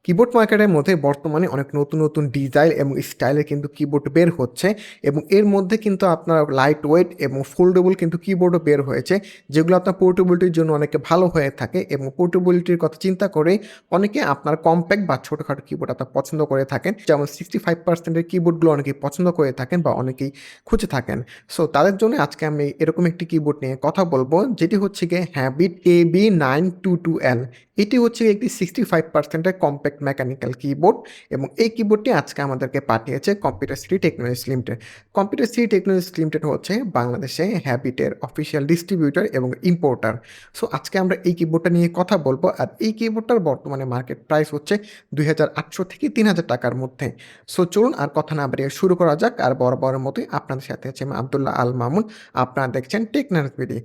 Keyboard মার্কেটের মধ্যে বর্তমানে অনেক নতুন, নতুন ডিজাইন এবং স্টাইলের কিন্তু কিবোর্ড বের হচ্ছে এবং এর মধ্যে কিন্তু আপনার লাইট ওয়েট এবং ফোল্ডেবল কিন্তু কিবোর্ডও বের হয়েছে, যেগুলো আপনার পোর্টেবিলিটির জন্য অনেকে ভালো হয়ে থাকে এবং পোর্টেবিলিটির কথা চিন্তা করেই অনেকে আপনার কম্প্যাক্ট বা ছোটখাটো কিবোর্ড আপনার পছন্দ করে থাকেন। যেমন 65% এর কিবোর্ডগুলো অনেকেই পছন্দ করে থাকেন বা অনেকেই খুঁজে থাকেন। সো তাদের জন্য আজকে আমি এরকম একটি কিবোর্ড নিয়ে কথা বলবো, যেটি হচ্ছে গিয়ে হ্যাবিট AB922L। এটি হচ্ছে একটি 65% এর কম্প্যাক্ট মেকানিক্যাল কিবোর্ড এবং এই কিবোর্ডটি আজকে আমাদেরকে পাঠিয়েছে computer city technologies limited. Computer city technologies limited হচ্ছে বাংলাদেশে হ্যাবিটের অফিসিয়াল ডিস্ট্রিবিউটর এবং ইম্পোর্টার। সো আজকে আমরা এই কিবোর্ডটা নিয়ে কথা বলবো, আর এই কিবোর্ডটার বর্তমানে মার্কেট প্রাইস হচ্ছে 2800 থেকে 3000 টাকার মধ্যে। সো চলুন আর কথা না বাড়িয়ে শুরু করা যাক। আর বরাবরের মতোই আপনাদের সাথে আছে আমি আব্দুল্লাহ আল মামুন। আপনারা দেখছেন টেকনার্স বিডি।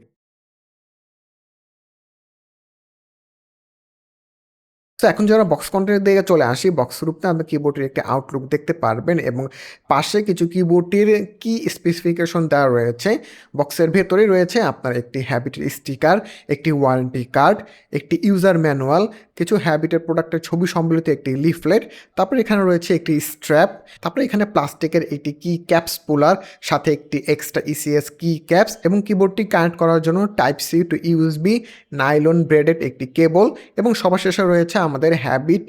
তো এখন যারা বক্স কন্টেন্টের দিকে চলে আসি, বক্স রূপে আপনি কিবোর্ডের একটি আউটলুক দেখতে পারবেন এবং পাশে কিছু কিবোর্ডটির কি স্পেসিফিকেশন দেওয়া রয়েছে। বক্সের ভেতরে রয়েছে আপনার একটি হ্যাবিটের স্টিকার, একটি ওয়ারেন্টি কার্ড, একটি ইউজার ম্যানুয়াল, কিছু হ্যাবিটের প্রোডাক্টের ছবি সম্বলিত একটি লিফলেট, তারপরে এখানে রয়েছে একটি স্ট্র্যাপ, তারপরে এখানে প্লাস্টিকের একটি কি ক্যাপস পুলার, সাথে একটি এক্সট্রা ইসিএস কি ক্যাপস এবং কিবোর্ডটি কানেক্ট করার জন্য type C to USB nylon braided একটি কেবল এবং সবার শেষে রয়েছে আমাদের হ্যাবিট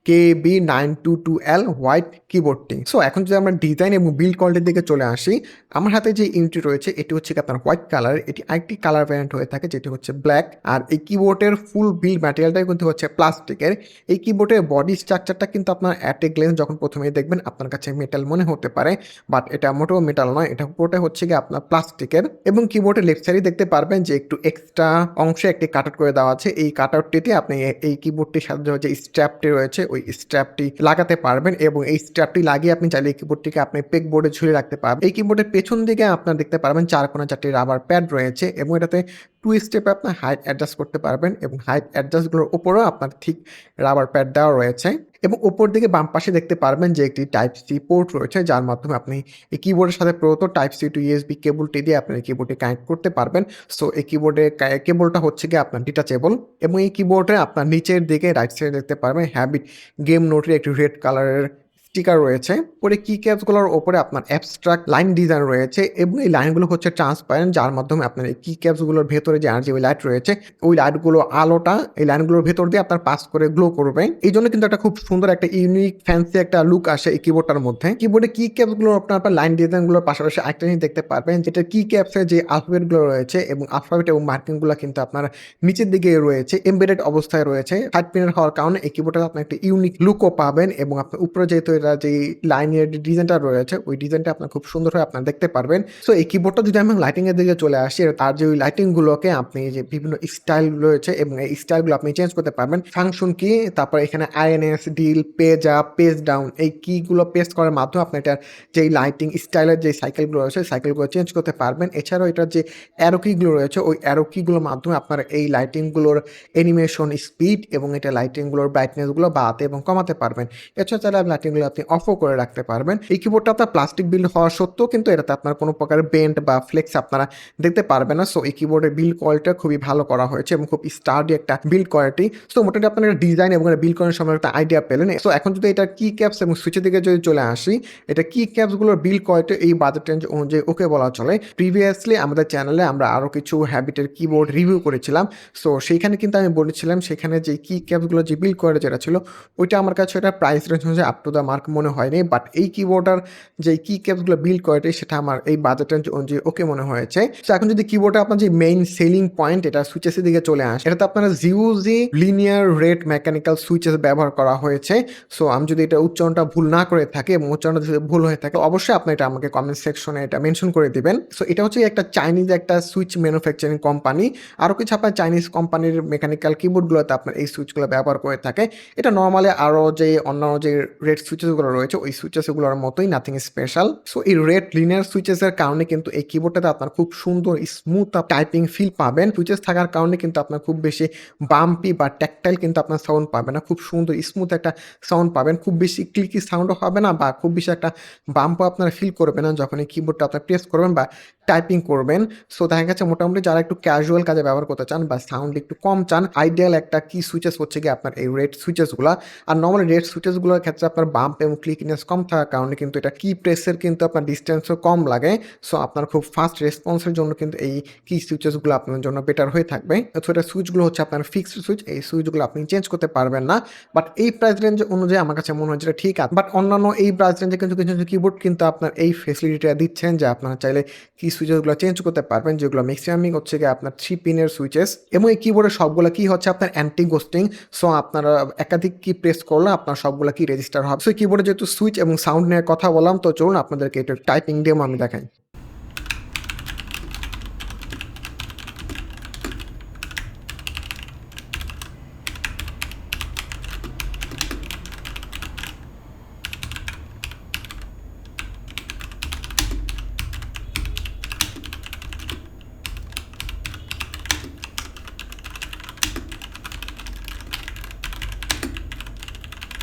KB922L হোয়াইট কিবোর্ডটি। সো এখন যদি আমরা ডিজাইন এবং বিল্ড কোয়ালিটির দিকে চলে আসি, আমার হাতে যে ইউনিটটি রয়েছে এটি হচ্ছে আপনার হোয়াইট কালার। এটি আরেকটি কালার ভ্যারিয়েন্ট হয়ে থাকে যেটি হচ্ছে ব্ল্যাক। আর এই কিবোর্ডের ফুল বিল্ড ম্যাটেরিয়ালটাই কিন্তু হচ্ছে প্লাস্টিকের। এই কিবোর্ডের বডি স্ট্রাকচারটা কিন্তু আপনার অ্যাট এ গ্লেন্স যখন প্রথমেই দেখবেন আপনার কাছে মেটাল মনে হতে পারে, বাট এটা মোটেও মেটাল নয়, এটা পুরোটা হচ্ছে গিয়ে আপনার প্লাস্টিকের। এবং কিবোর্ডের লেফট সাইডে দেখতে পারবেন যে একটু এক্সট্রা অংশে একটি কাট আউট করে দেওয়া আছে। এই কাট আউটটিতে আপনি এই কিবোর্ডটির সাথে যে স্ট্র্যাপটি রয়েছে ওই স্ট্র্যাপটি লাগাতে পারবেন এবং এই স্ট্র্যাপটি লাগিয়ে আপনি চাইলে এই কিবোর্ডটিকে আপনি পেগ বোর্ডে ঝুলিয়ে রাখতে পারবেন। এই কিবোর্ডের পেছন দিকে আপনার দেখতে পারবেন 4 কোণে 4টি রাবার প্যাড রয়েছে এবং এটাতে 2 স্টেপে আপনার হাইট অ্যাডজাস্ট করতে পারবেন এবং হাইট অ্যাডজাস্টগুলোর উপরেও আপনার ঠিক রাবার প্যাড দেওয়া রয়েছে। এবং উপর দিকে বাম পাশে দেখতে পারবেন যে একটি টাইপ সি পোর্ট রয়েছে, যার মাধ্যমে আপনি এই কিবোর্ডের সাথে প্রদত্ত টাইপ সি টু ইউএসবি কেবলটি দিয়ে আপনি এই কিবোর্ডটি কানেক্ট করতে পারবেন। সো এই কিবোর্ডের কেবলটা হচ্ছে গিয়ে আপনার ডিটাচেবল এবং এই কিবোর্ডে আপনার নিচের দিকে রাইট সাইডে দেখতে পারবেন হ্যাবিট গেম নোটের একটি রেড কালারের স্টিকার রয়েছে। পরে কি ক্যাপসগুলোর ওপরে আপনার অ্যাবস্ট্রাক্ট লাইন ডিজাইন রয়েছে এবং এই লাইনগুলো হচ্ছে ট্রান্সপারেন্ট, যার মাধ্যমে আপনার এই কি ক্যাপসগুলোর ভেতরে যে আরজিবি লাইট রয়েছে ওই লাইটগুলো আলোটা এই লাইনগুলোর ভেতর দিয়ে আপনার পাস করে গ্লো করবে। এই জন্য কিন্তু একটা খুব সুন্দর একটা ইউনিক ফ্যান্সি একটা লুক আসে এই কিবোর্ডটার মধ্যে। কিবোর্ডে কি ক্যাপসগুলো আপনার লাইন ডিজাইনগুলোর পাশাপাশি একটা জিনিস দেখতে পারবেন, যেটা কি ক্যাপসের যে আলফাবেটগুলো রয়েছে এবং আলফাবেট এবং মার্কিংগুলো কিন্তু আপনার নিচের দিকে রয়েছে, এমবেডেড অবস্থায় রয়েছে। 5 পিনের হওয়ার কারণে এই কিবোর্ডে আপনি একটা ইউনিক লুকও পাবেন এবং আপনার উপরে যেহেতু এটা যে লাইনের ডিজাইনটা রয়েছে ওই ডিজাইনটা আপনার খুব সুন্দর হয়ে আপনার দেখতে পারবেন। সো এই কিবোর্ডটা যদি আমি লাইটিং এর দিকে চলে আসি, তার যে ওই লাইটিং গুলোকে আপনি যে বিভিন্ন স্টাইল রয়েছে এবং এই স্টাইলগুলো আপনি চেঞ্জ করতে পারবেন। ফাংশন কি, তারপর এখানে INS, Del, page up, page down, এই কিগুলো পেস্ট করার মাধ্যমে আপনি এটার যে লাইটিং স্টাইলের যে সাইকেলগুলো রয়েছে সাইকেলগুলো চেঞ্জ করতে পারবেন। এছাড়াও এটার যে অ্যারো কিগুলো রয়েছে ওই অ্যারো কিগুলোর মাধ্যমে আপনার এই লাইটিংগুলোর অ্যানিমেশন স্পিড এবং এটা লাইটিংগুলোর ব্রাইটনেসগুলো বাড়াতে এবং কমাতে পারবেন। এছাড়া চাইলে লাইটিংগুলো আপনি অফও করে রাখতে পারবেন। এই কিবোর্ডটা আপনার প্লাস্টিক বিল্ড হওয়া সত্ত্বেও কিন্তু এটাতে আপনার কোনো প্রকার বেন্ড বা ফ্লেক্স আপনারা দেখতে পারবেন না। সো এই কিবোর্ডের বিল্ড কোয়ালিটিটা খুবই ভালো করা হয়েছে এবং খুব স্টার্ডি একটা বিল্ড কোয়ালিটি। সো মোটামুটি আপনার ডিজাইন এবং বিল্ড করার সময় একটা আইডিয়া পেলেন। সো এখন যদি এটা কি ক্যাপস এবং সুইচের দিকে যদি চলে আসি, এটা কি ক্যাপসগুলোর বিল্ড কোয়ালিটি এই বাজেট রেঞ্জ অনুযায়ী ওকে বলা চলে। প্রিভিয়াসলি আমাদের চ্যানেলে আমরা আরও কিছু হ্যাবিটের কিবোর্ড রিভিউ করেছিলাম। সো সেইখানে কিন্তু আমি বলেছিলাম সেখানে যে কি ক্যাপসগুলো যে বিল্ড কোয়ালিটি যেটা ছিল ওইটা আমার কাছে এটা প্রাইস রেঞ্জ অনুযায়ী আপ টু দ্য মার্ক মনে হয়নি, বাট এই কিবোর্ডের যে কি ক্যাপসগুলো বিল্ড কোয়ালিটি সেটা আমার এই বাজেট রেঞ্জ অনুযায়ী ওকে মনে হয়েছে। তো এখন যদি কিবোর্ডে আপনার যে মেইন সেলিং পয়েন্ট এটা সুইচেসের দিকে চলে আসে, এটাতে আপনার জিউজি লিনিয়ার রেট মেকানিক্যাল সুইচেস ব্যবহার করা হয়েছে। সো আমি যদি এটা উচ্চারণটা ভুল না করে থাকি এবং উচ্চারণটা যদি ভুল হয়ে থাকে অবশ্যই আপনি এটা আমাকে কমেন্ট সেকশনে এটা মেনশন করে দিবেন। সো এটা হচ্ছে একটা চাইনিজ একটা সুইচ ম্যানুফ্যাকচারিং কোম্পানি। আরও কিছু আপনার চাইনিজ কোম্পানির মেকানিক্যাল কিবোর্ডগুলোতে আপনার এই সুইচগুলো ব্যবহার করে থাকে। এটা নর্মালি আরও যে অন্যান্য যে রেড সুইচেস সুইচেসগুলো রয়েছে ওই সুইচেসগুলোর মতোই, নাথিং স্পেশাল। সো এই রেড লিনিয়ার সুইচেসের কারণে কিন্তু এই কিবোর্ডটাতে আপনার খুব সুন্দর স্মুথ টাইপিং ফিল পাবেন। সুইচেস থাকার কারণে কিন্তু আপনার খুব বেশি বাম্পি বা ট্যাকটাইল কিন্তু আপনার সাউন্ড পাবেন না। খুব সুন্দর স্মুথ একটা সাউন্ড পাবেন। খুব বেশি ক্লিকি সাউন্ডও হবে না বা খুব বেশি একটা বাম্পও আপনারা ফিল করবেন না যখন এই কিবোর্ডটা আপনার প্রেস করবেন বা টাইপিং করবেন। সো দেখা গেছে মোটামুটি যারা একটু ক্যাজুয়াল কাজে ব্যবহার করতে চান বা সাউন্ড একটু কম চান, আইডিয়াল একটা কি সুইচেস হচ্ছে গিয়ে আপনার এই রেড সুইচেসগুলা। আর নরমালি রেড সুইচেসগুলোর ক্ষেত্রে আপনার বাম্প এবং ক্লিকিনেস কম থাকার কারণে কিন্তু এটা কি প্রেসের কিন্তু আপনার ডিসটেন্সও কম লাগে। সো আপনার খুব ফাস্ট রেসপন্সের জন্য কিন্তু এই কি সুইচেসগুলো আপনার জন্য বেটার হয়ে থাকবে। সো এটা সুইচগুলো হচ্ছে আপনার ফিক্সড সুইচ, এই সুইচগুলো আপনি চেঞ্জ করতে পারবেন না। বাট এই প্রাইস রেঞ্জ অনুযায়ী আমার কাছে মনে হয় যেটা ঠিক আছে। বাট অন্যান্য এই প্রাইস রেঞ্জে কিন্তু কিছু কিছু কিবোর্ড কিন্তু আপনার এই ফেসিলিটিটা দিচ্ছেন যে আপনারা চাইলে কি সুইচেসগুলো চেঞ্জ করতে পারবেন, যেগুলো ম্যাক্সিমামই হচ্ছে গিয়ে আপনার 3 পিনের সুইচেস এবং এই কিবোর্ডের সবগুলো কি হচ্ছে আপনার অ্যান্টি গোস্টিং। সো আপনারা একাধিক কি প্রেস করলে আপনার সবগুলো কি রেজিস্টার হবে। সো কিবোর্ডে যেহেতু সুইচ এবং সাউন্ড নিয়ে কথা বললাম, তো চলুন আপনাদেরকে এটা টাইপিং ডেমো আমি দেখাই।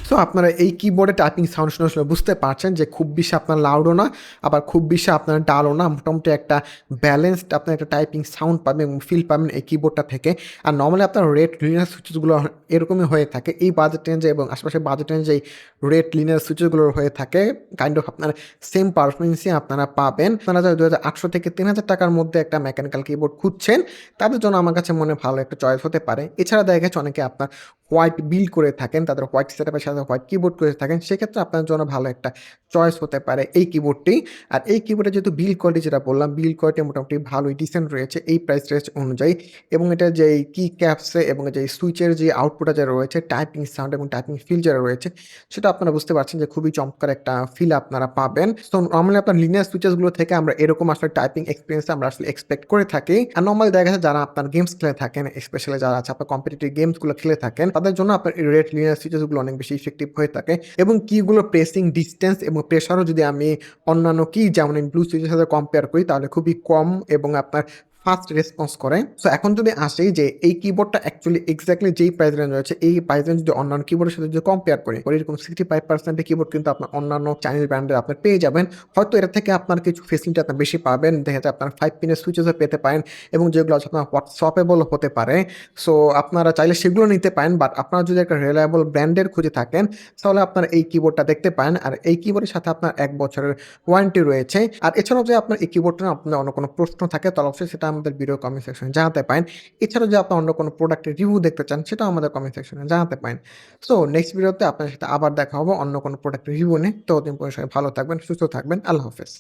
সো আপনারা এই কিবোর্ডে টাইপিং সাউন্ড শুনে আসলে বুঝতে পারছেন যে খুব বেশি আপনার লাউডও না, আবার খুব বেশি আপনার ডালও না। মোটামুটি একটা ব্যালেন্সড আপনার একটা টাইপিং সাউন্ড পাবেন এবং ফিল পাবেন এই কিবোর্ডটা থেকে। আর নরমালি আপনার রেড লিনিয়ার সুইচেসগুলো এরকমই হয়ে থাকে। এই বাজেট রেঞ্জে এবং আশেপাশের বাজেট রেঞ্জে এই রেড লিনিয়ার সুইচেসগুলো হয়ে থাকে। কাইন্ড অফ আপনার সেম পারফরমেন্সই আপনারা পাবেন। আপনারা যারা 2800 থেকে 3000 টাকার মধ্যে একটা মেকানিক্যাল কিবোর্ড খুঁজছেন, তাদের জন্য আমার কাছে মনে হয় ভালো একটা চয়েস হতে পারে। এছাড়া দেখা গেছে অনেকে আপনার হোয়াইট বিল্ড করে থাকেন, তাদের হোয়াইট সেটআপের সাথে হোয়াইট কিবোর্ড করে থাকেন, সেক্ষেত্রে আপনার জন্য ভালো একটা চয়েস হতে পারে এই কিবোর্ডটি। আর এই কিবোর্ডে যেহেতু বিল্ড কোয়ালিটি যেটা বললাম, বিল্ড কোয়ালিটি মোটামুটি ভালোই ডিসেন্ট রয়েছে এই প্রাইস রেঞ্জ অনুযায়ী। এবং এটা যে কি ক্যাপসে এবং যে সুইচের যে আউটপুটটা যারা রয়েছে, টাইপিং সাউন্ড এবং টাইপিং ফিল যারা রয়েছে, সেটা আপনারা বুঝতে পারছেন যে খুবই চমৎকার একটা ফিল আপনারা পাবেন। সো নরমালি আপনার লিনিয়ার সুইচেসগুলো থেকে আমরা এরকম আসলে টাইপিং এক্সপেরিয়েন্স আমরা আসলে এক্সপেক্ট করে থাকি। আর নরমালি দেখা গেছে যারা আপনার গেমস খেলে থাকেন, স্পেশালি যারা আছে আপনার কম্পিটিটিভ গেমসগুলো খেলে থাকেন, তাদের জন্য আপনার এই রেড লিনিয়ার সুইচেসগুলো অনেক বেশি ইফেক্টিভ হয়ে থাকে। এবং কিগুলো প্রেসিং ডিসটেন্স এবং প্রেসারও যদি আমি অন্যান্য কি যেমন ব্লু সুইচের সাথে কম্পেয়ার করি, তাহলে খুবই কম এবং আপনার ফাস্ট রেসপন্স করে। সো এখন যদি আসি যে এই কিবোর্ডটা অ্যাকচুয়ালি এক্স্যাক্টলি যেই প্রাইস রেঞ্জ রয়েছে, এই প্রাইস রেঞ্জ যদি অন্যান্য কিবোর্ডের সাথে যদি কম্পেয়ার করি, এরকম 65% কিবোর্ড কিন্তু আপনার অন্যান্য চাইনিজ ব্র্যান্ডের আপনার পেয়ে যাবেন। হয়তো এটা থেকে আপনার কিছু ফেসিলিটি আপনার বেশি পাবেন, দেখা যায় আপনার 5 পিনের সুইচেসও পেতে পারেন এবং যেগুলো হচ্ছে আপনার হোয়াটসঅ্যাপেবল হতে পারে। সো আপনারা চাইলে সেগুলো নিতে পারেন। বাট আপনারা যদি একটা রিলায়েবল ব্র্যান্ডের খুঁজে থাকেন, তাহলে আপনার এই কিবোর্ডটা দেখতে পারেন। আর এই কিবোর্ডের সাথে আপনার 1 বছরের ওয়ারেন্টি রয়েছে। আর এছাড়াও যে আপনার এই কিবোর্ডটা আপনার অন্য কোনো প্রশ্ন থাকে, তাহলে অবশ্যই সেটা আমাদের ভিডিও কমেন্ট সেকশনে জানাতে পারেন। এছাড়াও যদি আপনি অন্য কোনো প্রোডাক্টের রিভিউ দেখতে চান, সেটাও আমাদের কমেন্ট সেকশনে জানাতে পারেন। সো নেক্সট ভিডিওতে আপনার সাথে আবার দেখা হবে অন্য কোনো প্রোডাক্টের রিভিউ নিয়ে। ততদিন পর্যন্ত সবাই ভালো থাকবেন, সুস্থ থাকবেন। আল্লাহ হাফেজ।